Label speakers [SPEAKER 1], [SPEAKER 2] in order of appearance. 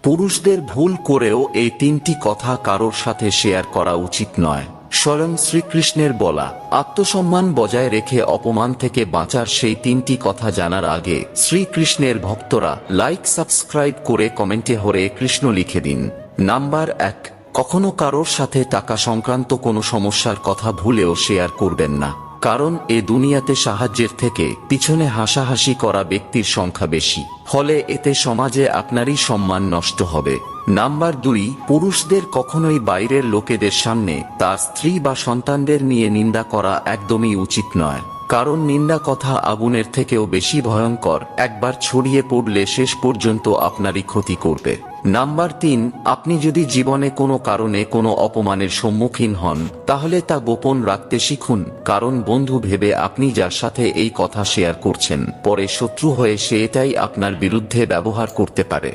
[SPEAKER 1] পুরুষদের ভুল করেও এই তিনটি কথা কারোর সাথে শেয়ার করা উচিত নয়। স্বয়ং শ্রীকৃষ্ণের বলা আত্মসম্মান বজায় রেখে অপমান থেকে বাঁচার সেই তিনটি কথা জানার আগে শ্রীকৃষ্ণের ভক্তরা লাইক সাবস্ক্রাইব করে কমেন্টে হরে কৃষ্ণ লিখে দিন। নাম্বার 1, কখনো কারোর সাথে টাকা সংক্রান্ত কোনো সমস্যার কথা ভুলেও শেয়ার করবেন না, কারণ এ দুনিয়াতে সাহায্যের থেকে পিছনে হাসাহাসি করা ব্যক্তির সংখ্যা বেশি, ফলে এতে সমাজে আপনারই সম্মান নষ্ট হবে। নাম্বার 2, পুরুষদের কখনোই বাইরের লোকেদের সামনে তার স্ত্রী বা সন্তানদের নিয়ে নিন্দা করা একদমই উচিত নয়, কারণ নিন্দা কথা আগুনের থেকেও বেশি ভয়ঙ্কর, একবার ছড়িয়ে পড়লে শেষ পর্যন্ত আপনারই ক্ষতি করবে। নাম্বার 3, আপনি যদি জীবনে কোনো কারণে কোনো অপমানের সম্মুখীন হন তাহলে তা গোপন রাখতে শিখুন, কারণ বন্ধু ভেবে আপনি যার সাথে এই কথা শেয়ার করছেন পরে শত্রু হয়ে সে এটাই আপনার বিরুদ্ধে ব্যবহার করতে পারে।